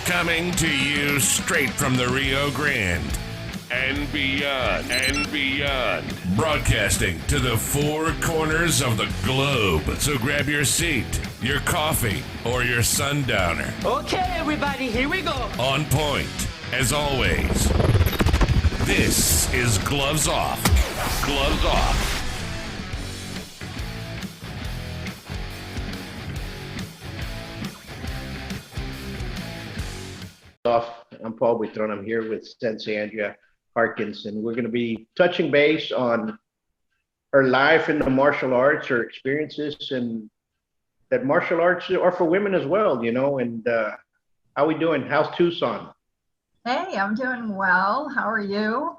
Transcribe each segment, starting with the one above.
Coming to you straight from the Rio Grande and beyond. Broadcasting to the four corners of the globe. So grab your seat, your coffee, or your sundowner. Okay, everybody, here we go. On point, as always. This is Gloves Off. Gloves Off. I'm Paul Buitrón. I'm here with Sensei Andrea Harkins, and we're going to be touching base on her life in the martial arts, her experiences, and that martial arts are for women as well, you know, and how we doing? How's Tucson? Hey, I'm doing well. How are you?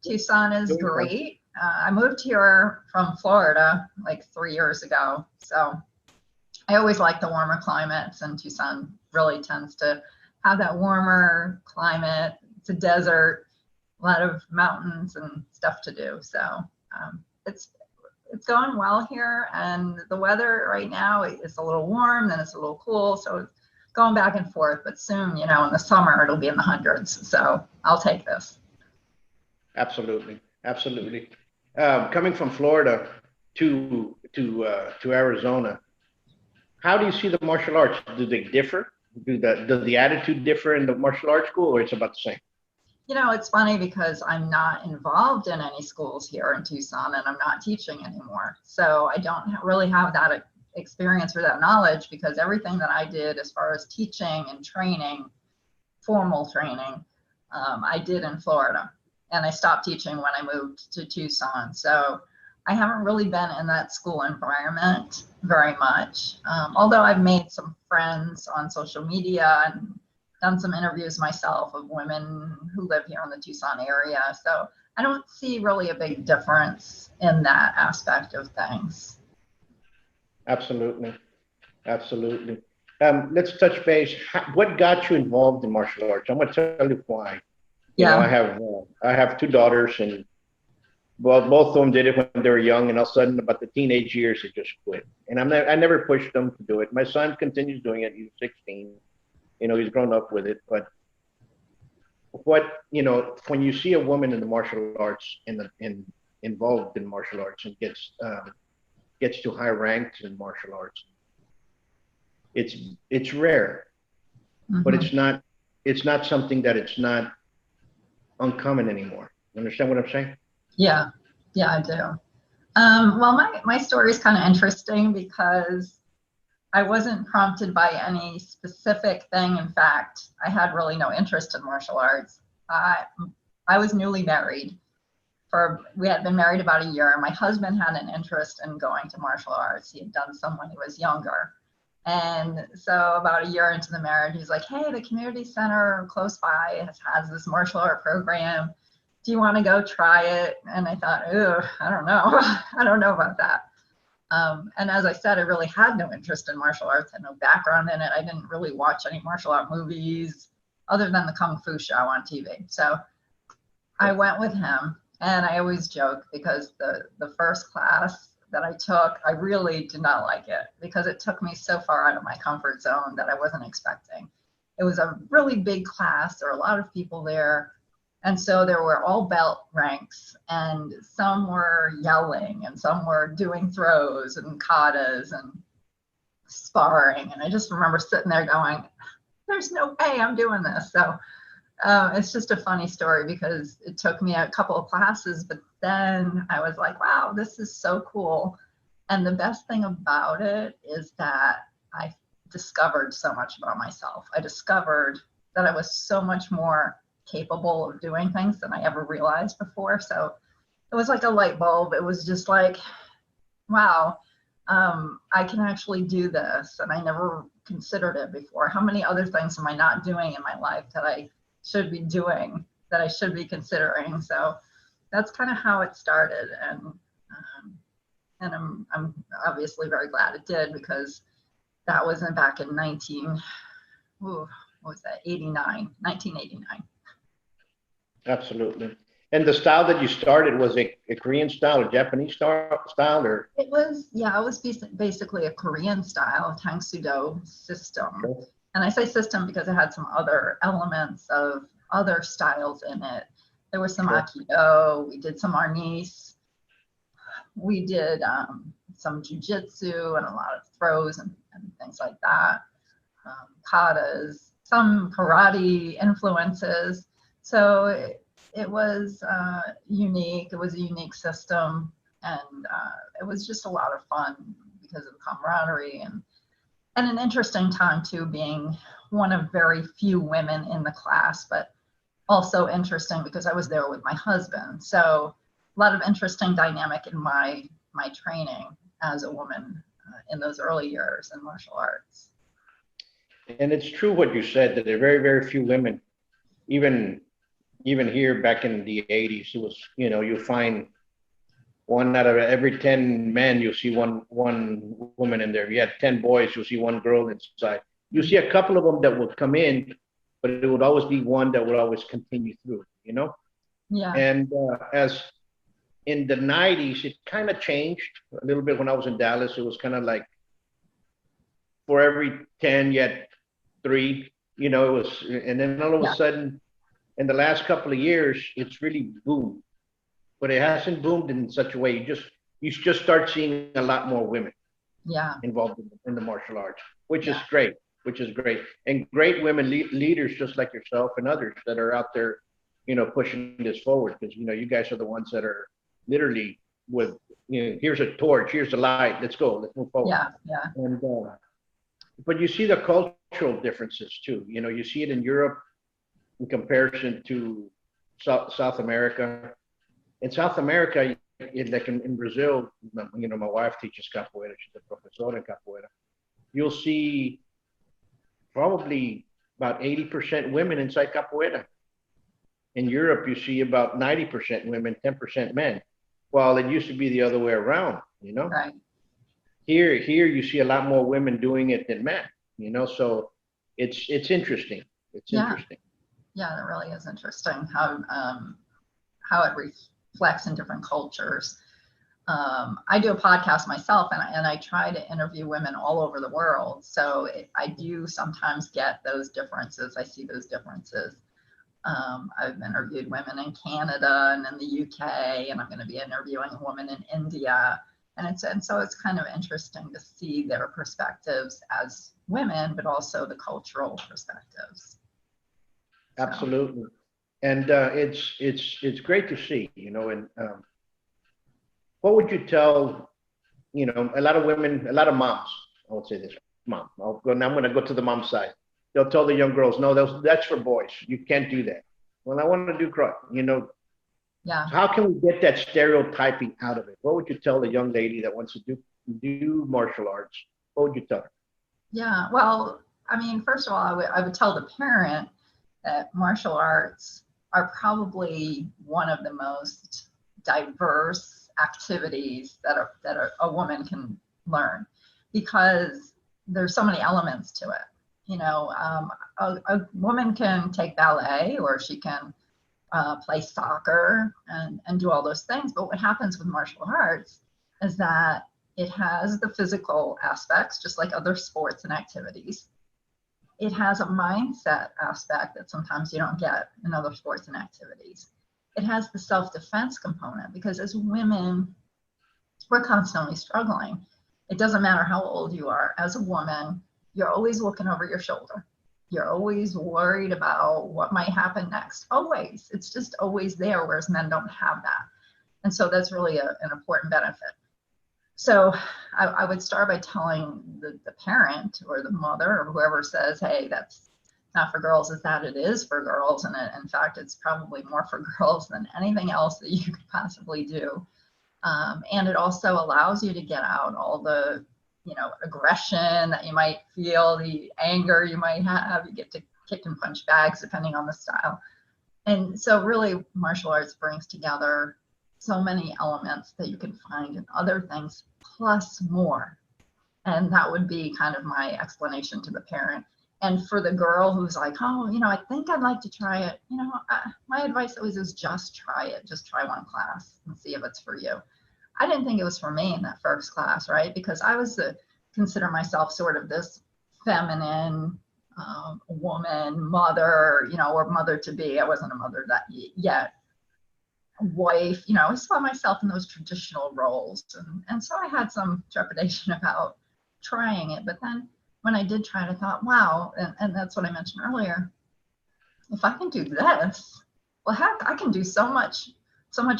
Tucson is great. I moved here from Florida like 3 years ago, so I always like the warmer climates, and Tucson really tends to have that warmer climate. It's a desert, a lot of mountains and stuff to do. So it's going well here, and the weather right now is a little warm, then it's a little cool. So it's going back and forth, but soon, you know, in the summer, it'll be in the hundreds. So I'll take this. Absolutely. Coming from Florida to Arizona, how do you see the martial arts? Do they differ? Does the attitude differ in the martial arts school, or it's about the same? You know, it's funny because I'm not involved in any schools here in Tucson, and I'm not teaching anymore. So I don't really have that experience or that knowledge, because everything that I did as far as teaching and training, formal training, I did in Florida. And I stopped teaching when I moved to Tucson. So I haven't really been in that school environment very much. Although I've made some friends on social media and done some interviews myself of women who live here in the Tucson area. So I don't see really a big difference in that aspect of things. Absolutely. Let's touch base. What got you involved in martial arts? I'm going to tell you why. Yeah. You know, I have two daughters, and well, both of them did it when they were young, and all of a sudden, about the teenage years, they just quit. And I never pushed them to do it. My son continues doing it. He's 16. You know, he's grown up with it. But you know, when you see a woman in the martial arts involved in martial arts and gets to high ranks in martial arts, it's rare, but it's not something that it's not uncommon anymore. You understand what I'm saying? Yeah, I do. Well, my story is kind of interesting because I wasn't prompted by any specific thing. In fact, I had really no interest in martial arts. I was newly married. We had been married about a year. My husband had an interest in going to martial arts. He had done some when he was younger. And so about a year into the marriage, he's like, hey, the community center close by has this martial art program. Do you want to go try it? And I thought, I don't know. I don't know about that. And as I said, I really had no interest in martial arts and no background in it. I didn't really watch any martial art movies other than the Kung Fu show on TV. So I went with him, and I always joke because the first class that I took, I really did not like it because it took me so far out of my comfort zone that I wasn't expecting. It was a really big class. There were a lot of people there. And so there were all belt ranks, and some were yelling, and some were doing throws and katas and sparring. And I just remember sitting there going, there's no way I'm doing this. So it's just a funny story because it took me a couple of classes, but then I was like, wow, this is so cool. And the best thing about it is that I discovered so much about myself. I discovered that I was so much more capable of doing things than I ever realized before. So it was like a light bulb. It was just like, wow, I can actually do this. And I never considered it before. How many other things am I not doing in my life that I should be doing, that I should be considering? So that's kind of how it started. And I'm obviously very glad it did, because that was back in 1989. Absolutely. And the style that you started, was it a Korean style, a Japanese style, or? It was basically a Korean style Tang Sudo system. Sure. And I say system because it had some other elements of other styles in it. There was some Aikido, we did some Arnis, we did some jujitsu and a lot of throws and things like that. Katas, some karate influences. So it was unique. It was a unique system, and it was just a lot of fun because of the camaraderie and an interesting time too, being one of very few women in the class, but also interesting because I was there with my husband. So a lot of interesting dynamic in my training as a woman in those early years in martial arts. And it's true what you said, that there are very, very few women, even here back in the 80s, it was, you find one out of every 10 men, you see one woman in there. You had 10 boys, you'll see one girl inside. You see a couple of them that would come in, but it would always be one that would always continue through, Yeah. And as in the 90s, it kind of changed a little bit when I was in Dallas. It was kind of like for every 10, you had 3, it was, and then all of a sudden, in the last couple of years, it's really boomed. But it hasn't boomed in such a way. You just start seeing a lot more women involved in the martial arts, which is great, and great women leaders just like yourself and others that are out there, pushing this forward, because you guys are the ones that are literally with, here's a torch, here's the light, let's go, let's move forward. And but you see the cultural differences too. You see it in Europe in comparison to South America. In South America, like in Brazil, my wife teaches capoeira. She's a professor in capoeira. You'll see probably about 80% women inside capoeira. In Europe, you see about 90% women, 10% men. Well, it used to be the other way around, Right. Here you see a lot more women doing it than men, so it's interesting. It's interesting. Yeah, that really is interesting how it reflects in different cultures. I do a podcast myself, and I try to interview women all over the world. So I do sometimes get those differences. I see those differences. I've interviewed women in Canada and in the UK, and I'm going to be interviewing a woman in India. And so it's kind of interesting to see their perspectives as women, but also the cultural perspectives. Absolutely. And it's great to see, and what would you tell, a lot of women, a lot of moms, I won't say this, mom, I'm going to go to the mom side. They'll tell the young girls, no, that's for boys. You can't do that. Well, I want to do karate, Yeah. How can we get that stereotyping out of it? What would you tell the young lady that wants to do martial arts? What would you tell her? Yeah, well, I mean, first of all, I would tell the parent that martial arts are probably one of the most diverse activities that a woman can learn, because there's so many elements to it. A woman can take ballet, or she can play soccer and do all those things. But what happens with martial arts is that it has the physical aspects, just like other sports and activities. It has a mindset aspect that sometimes you don't get in other sports and activities. It has the self-defense component, because as women, we're constantly struggling. It doesn't matter how old you are. As a woman, you're always looking over your shoulder. You're always worried about what might happen next. Always. It's just always there, whereas men don't have that. And so that's really an important benefit. So I would start by telling the parent or the mother or whoever says, hey, that's not for girls, is that it is for girls. And in fact, it's probably more for girls than anything else that you could possibly do. And it also allows you to get out all the aggression that you might feel, the anger you might have. You get to kick and punch bags depending on the style. And so really martial arts brings together so many elements that you can find in other things, plus more. And that would be kind of my explanation to the parent. And for the girl who's like, oh, I think I'd like to try it. My advice always is just try it. Just try one class and see if it's for you. I didn't think it was for me in that first class, right? Because I was consider myself sort of this feminine, woman, mother, or mother to be. I wasn't a mother that yet. Wife, I saw myself in those traditional roles. And so I had some trepidation about trying it. But then when I did try it, I thought, wow, and that's what I mentioned earlier. If I can do this, well, heck, I can do so much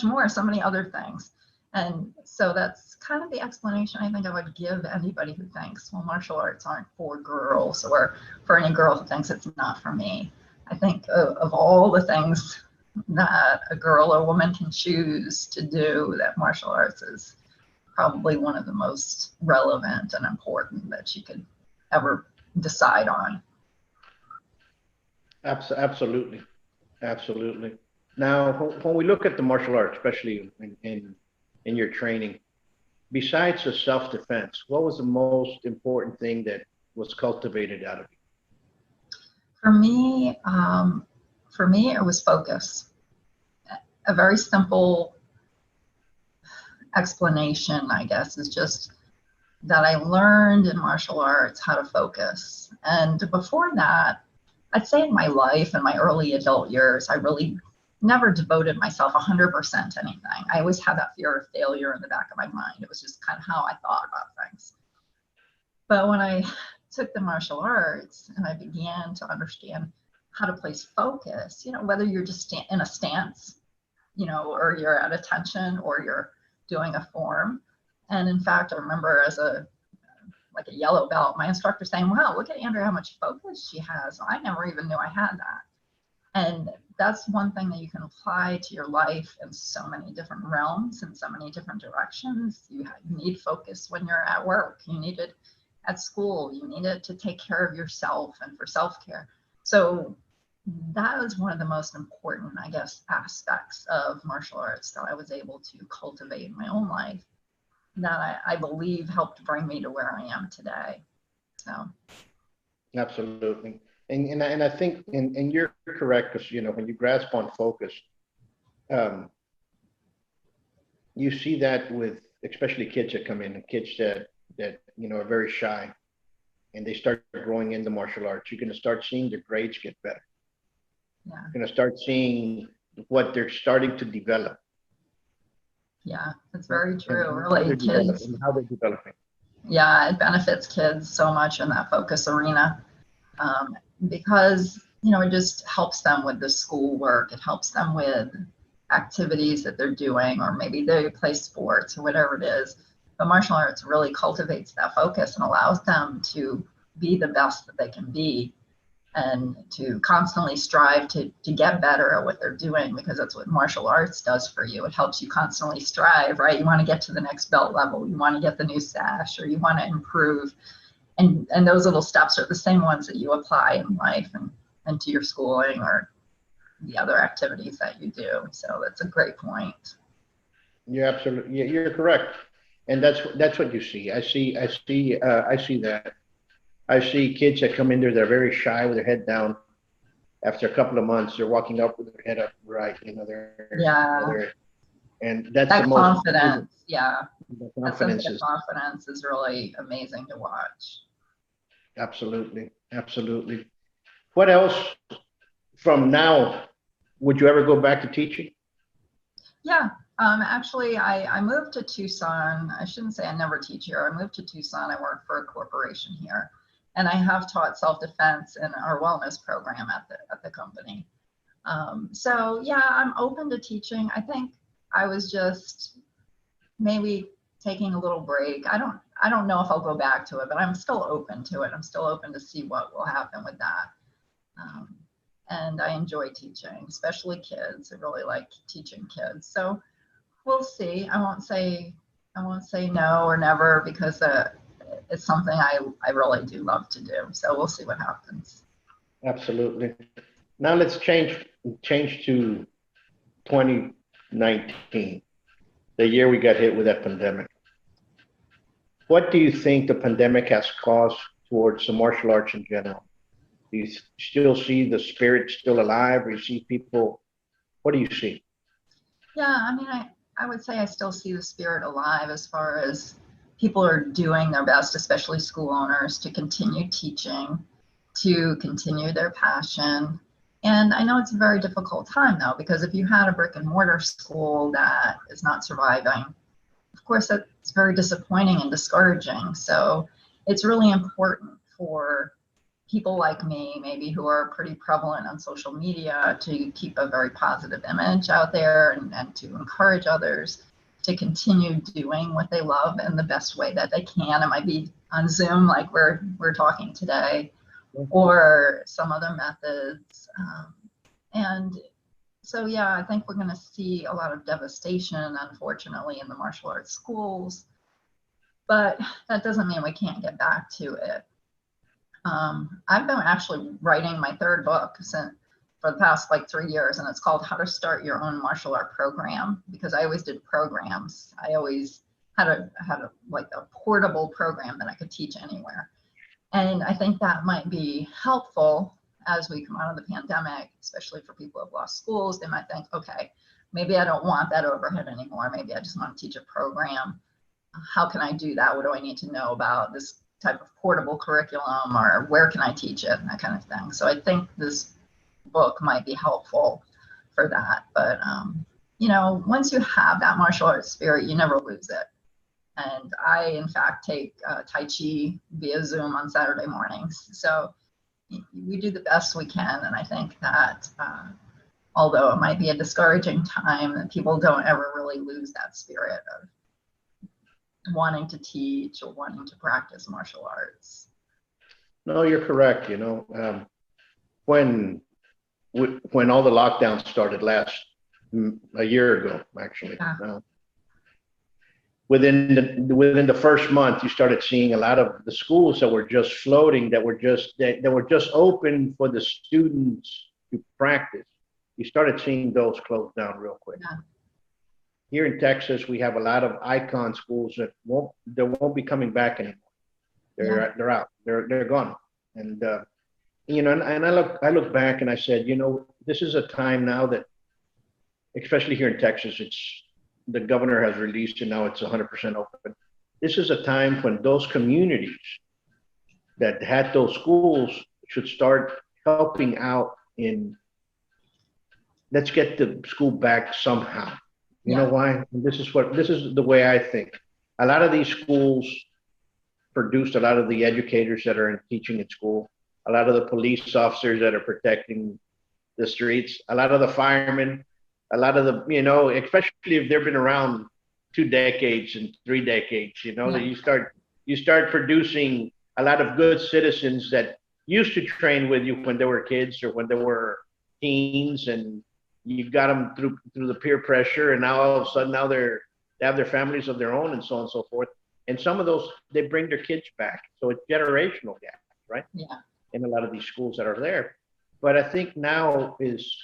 more, so many other things. And so that's kind of the explanation I think I would give anybody who thinks, well, martial arts aren't for girls, or for any girl who thinks it's not for me. I think of all the things that a girl or woman can choose to do, that martial arts is probably one of the most relevant and important that she could ever decide on. Absolutely. Absolutely. Now, when we look at the martial arts, especially in your training, besides the self-defense, what was the most important thing that was cultivated out of you? For me, it was focus. A very simple explanation, I guess, is just that I learned in martial arts how to focus. And before that, I'd say in my life, in my early adult years, I really never devoted myself 100% to anything. I always had that fear of failure in the back of my mind. It was just kind of how I thought about things. But when I took the martial arts and I began to understand how to place focus, whether you're just in a stance, or you're at attention, or you're doing a form. And in fact, I remember as a yellow belt, my instructor saying, wow, look at Andrea, how much focus she has. I never even knew I had that. And that's one thing that you can apply to your life in so many different realms, in so many different directions. You need focus when you're at work. You need it at school. You need it to take care of yourself and for self-care. So that was one of the most important, I guess, aspects of martial arts that I was able to cultivate in my own life, that I believe helped bring me to where I am today. So. Absolutely. And I think, and you're correct, because, when you grasp on focus, you see that with especially kids that come in, and kids that are very shy, and they start growing into martial arts. You're going to start seeing their grades get better. Yeah. You're going to start seeing what they're starting to develop. Yeah, it's very true. Really, kids. And how they're developing. Yeah, it benefits kids so much in that focus arena, because it just helps them with the schoolwork. It helps them with activities that they're doing, or maybe they play sports or whatever it is. But martial arts really cultivates that focus and allows them to be the best that they can be, and to constantly strive to get better at what they're doing, because that's what martial arts does for you. It helps you constantly strive, right? You want to get to the next belt level. You want to get the new sash, or you want to improve. And those little steps are the same ones that you apply in life and to your schooling or the other activities that you do. So that's a great point. You're absolutely, you're correct. And that's what you see. I see that. I see kids that come in there, they're very shy with their head down. After a couple of months, they're walking up with their head up, right? And that's that the confidence. Most, yeah. The confidence confidence is really amazing to watch. Absolutely. Absolutely. What else from now? Would you ever go back to teaching? Yeah. Actually, I moved to Tucson. I shouldn't say I never teach here. I moved to Tucson. I work for a corporation here. And I have taught self-defense in our wellness program at the company. So yeah, I'm open to teaching. I think I was just maybe taking a little break. I don't know if I'll go back to it, but I'm still open to it. I'm still open to see what will happen with that. And I enjoy teaching, especially kids. I really like teaching kids. So we'll see. I won't say no or never, because it's something I really do love to do. So we'll see what happens. Absolutely. Now let's change to 2019, the year we got hit with that pandemic. What do you think the pandemic has caused towards the martial arts in general? Do you still see the spirit still alive, or you see people? What do you see? Yeah, I mean, I would say I still see the spirit alive, as far as people are doing their best, especially school owners, to continue teaching. to continue their passion. And I know it's a very difficult time though, because if you had a brick and mortar school that is not surviving, of course, that's very disappointing and discouraging. So it's really important for people like me, maybe who are pretty prevalent on social media, to keep a very positive image out there and to encourage others to continue doing what they love in the best way that they can. It might be on Zoom like we're talking today, or some other methods. And so, yeah, I think we're going to see a lot of devastation, unfortunately, in the martial arts schools, but that doesn't mean we can't get back to it. I've been actually writing my third book for the past like 3 years, and it's called How to Start Your Own Martial Art Program, because I always did programs. I always had a portable program that I could teach anywhere. And I think that might be helpful as we come out of the pandemic, especially for people who have lost schools. They might think, okay, maybe I don't want that overhead anymore. Maybe I just want to teach a program. How can I do that? What do I need to know about this type of portable curriculum, or where can I teach it, and that kind of thing. So I think this book might be helpful for that. But, you know, once you have that martial arts spirit, you never lose it. And I, in fact, take Tai Chi via Zoom on Saturday mornings. So we do the best we can. And I think that although it might be a discouraging time, that people don't ever really lose that spirit of wanting to teach or wanting to practice martial arts. No, you're correct. You know, when all the lockdowns started a year ago, actually, within the first month, you started seeing a lot of the schools that were just floating, that were just open for the students to practice. You started seeing those close down real quick. Yeah. Here in Texas, we have a lot of icon schools that won't be coming back anymore. They're out. They're gone. And you know, and I look back and I said, you know, this is a time now that, especially here in Texas, the governor has released and now it's 100% open. This is a time when those communities that had those schools should start helping out in, let's get the school back somehow. You know why? This is the way I think. A lot of these schools produced a lot of the educators that are teaching at school, a lot of the police officers that are protecting the streets, a lot of the firemen, a lot of the, you know, especially if they've been around 2 decades and 3 decades, you know, that you start producing a lot of good citizens that used to train with you when they were kids or when they were teens, and you got them through the peer pressure, and now all of a sudden they have their families of their own and so on and so forth. And some of those, they bring their kids back. So it's generational gap, right? Yeah. In a lot of these schools that are there. But I think now is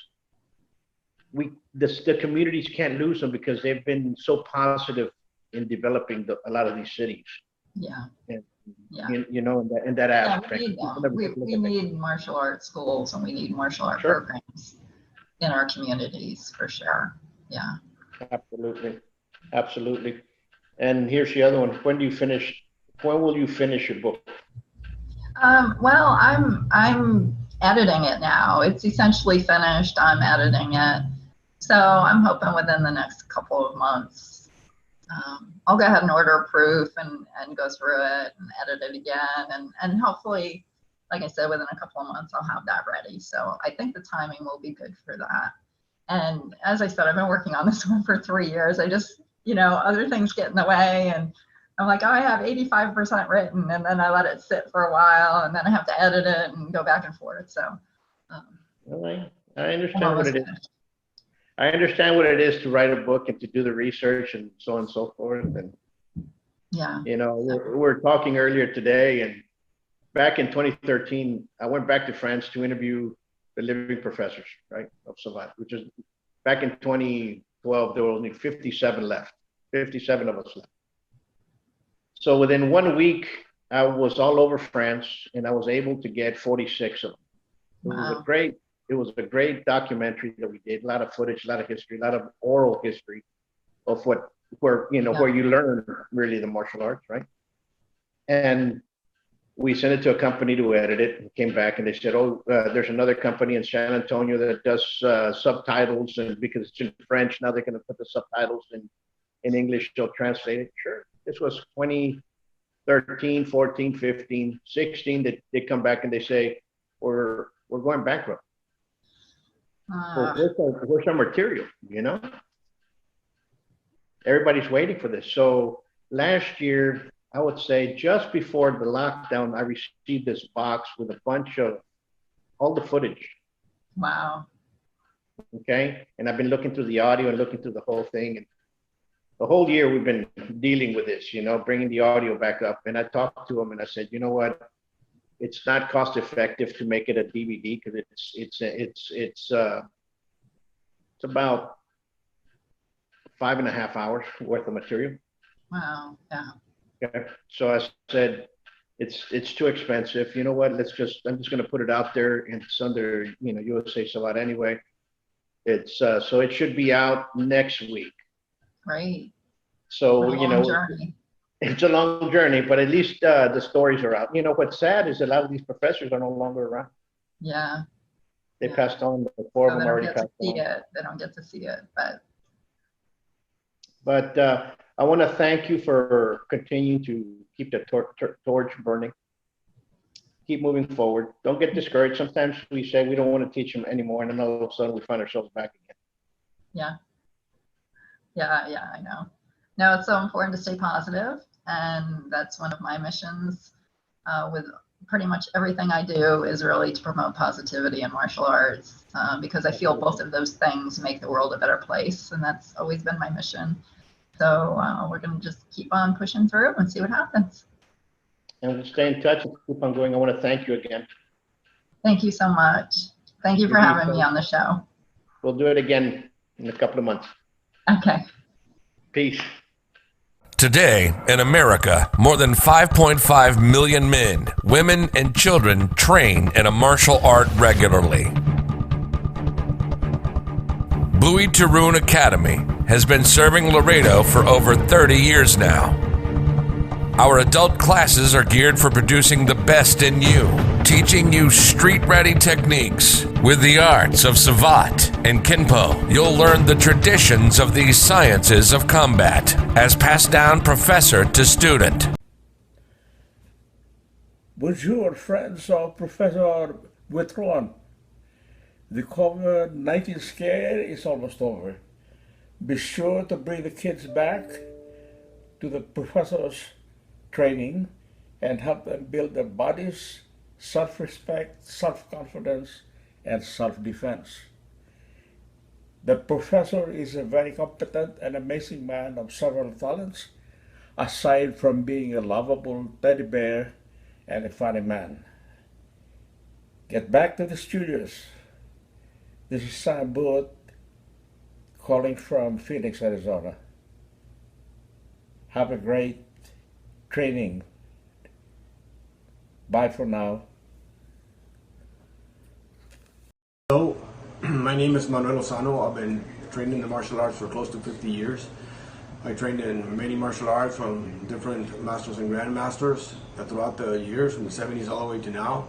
the communities can't lose them because they've been so positive in developing a lot of these cities. Yeah. And, Yeah. you know, in that aspect. We need them. We need martial arts schools, and we need martial art Sure. programs in our communities for sure. Yeah. Absolutely. Absolutely. And here's the other one. When will you finish your book? Well, I'm editing it now. It's essentially finished. I'm editing it. So I'm hoping within the next couple of months, I'll go ahead and order a proof and go through it and edit it again. And hopefully, like I said, within a couple of months, I'll have that ready. So I think the timing will be good for that. And as I said, I've been working on this one for 3 years. I just, you know, other things get in the way, and I'm like, oh, I have 85% written, and then I let it sit for a while, and then I have to edit it and go back and forth. So I understand what it is. I understand what it is to write a book and to do the research and so on and so forth. And yeah, you know, we were talking earlier today, and back in 2013, I went back to France to interview the living professors, right, of Savant, which is back in 2012, there were only 57 left. 57 of us left. So within 1 week, I was all over France, and I was able to get 46 of them. wow. It was a great documentary that we did. A lot of footage, a lot of history, a lot of oral history of where you learn really the martial arts, right? And we sent it to a company to edit it, and came back and they said, oh, there's another company in San Antonio that does subtitles, and because it's in French, now they're going to put the subtitles in English, they'll translate it. Sure. This was 2013, 14, 15, 16. They come back and they say, we're going bankrupt. Where's our material, you know? Everybody's waiting for this. So last year, I would say just before the lockdown, I received this box with a bunch of all the footage. Wow. Okay. And I've been looking through the audio and looking through the whole thing. And the whole year we've been dealing with this, you know, bringing the audio back up. And I talked to him and I said, you know what? It's not cost effective to make it a DVD because it's about 5.5 hours worth of material. Wow. Yeah. Okay. So I said, it's too expensive. You know what? I'm just going to put it out there, and it's under, you know, USA Salad anyway. It's so it should be out next week. Great. So, you know, journey. It's a long journey, but at least the stories are out. You know, what's sad is a lot of these professors are no longer around. Yeah. They passed on. The four of them already passed on. They don't get to see it, But I want to thank you for continuing to keep the torch burning. Keep moving forward. Don't get discouraged. Sometimes we say we don't want to teach them anymore, and then all of a sudden we find ourselves back again. Yeah. Yeah, I know. No, it's so important to stay positive, and that's one of my missions with pretty much everything I do is really to promote positivity in martial arts, because I feel both of those things make the world a better place, and that's always been my mission. So we're going to just keep on pushing through and see what happens. And we'll stay in touch and keep on going. I want to thank you again. Thank you so much. Thank you for having me on the show. We'll do it again in a couple of months. Okay. Peace. Today, in America, more than 5.5 million men, women, and children train in a martial art regularly. Buitrón Academy has been serving Laredo for over 30 years now. Our adult classes are geared for producing the best in you, teaching you street-ready techniques. With the arts of Savate and Kenpo, you'll learn the traditions of these sciences of combat, as passed down professor to student. Bonjour, friends of Professeur Buitrón. The COVID-19 scare is almost over. Be sure to bring the kids back to the professor's training and help them build their bodies, self-respect, self-confidence, and self-defense. The professor is a very competent and amazing man of several talents, aside from being a lovable teddy bear and a funny man. Get back to the studios. This is Sam Booth calling from Phoenix, Arizona. Have a great training. Bye for now. Hello, my name is Manuel Lozano. I've been training in the martial arts for close to 50 years. I trained in many martial arts from different masters and grandmasters throughout the years, from the 70s all the way to now.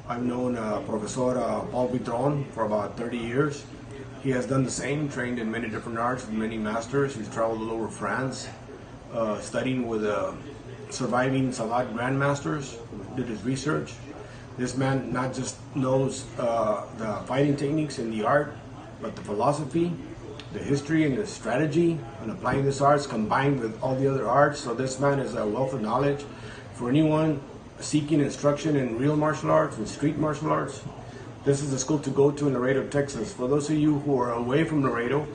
I've known Professeur Buitrón for about 30 years. He has done the same, trained in many different arts with many masters. He's traveled all over France, studying with surviving Savate grandmasters, did his research. This man not just knows the fighting techniques and the art, but the philosophy, the history, and the strategy, and applying this arts combined with all the other arts. So this man is a wealth of knowledge for anyone seeking instruction in real martial arts and street martial arts. This is the school to go to in Laredo, Texas. For those of you who are away from Laredo,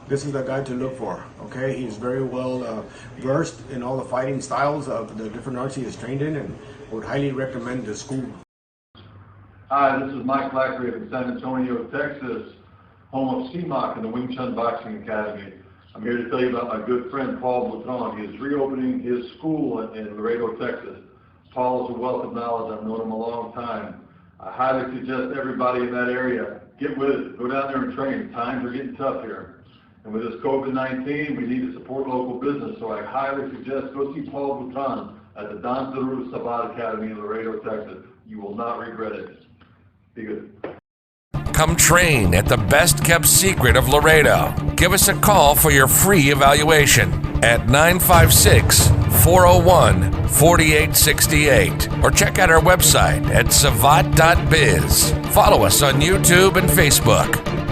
this is the guy to look for. Okay, he's very well versed in all the fighting styles of the different arts he has trained in, and I would highly recommend the school. Hi, this is Mike Blackery from San Antonio, Texas, home of CMOC and the Wing Chun Boxing Academy. I'm here to tell you about my good friend Paul Buitrón. He is reopening his school in Laredo, Texas. Paul is a wealth of knowledge. I've known him a long time. I highly suggest everybody in that area get with it. Go down there and train. Times are getting tough here. And with this COVID-19, we need to support local business. So I highly suggest go see Paul Buitrón at the Don Zerou Sabat Academy in Laredo, Texas. You will not regret it. Be good. Come train at the best kept secret of Laredo. Give us a call for your free evaluation at 956-401-4868 or check out our website at savat.biz. Follow us on YouTube and Facebook.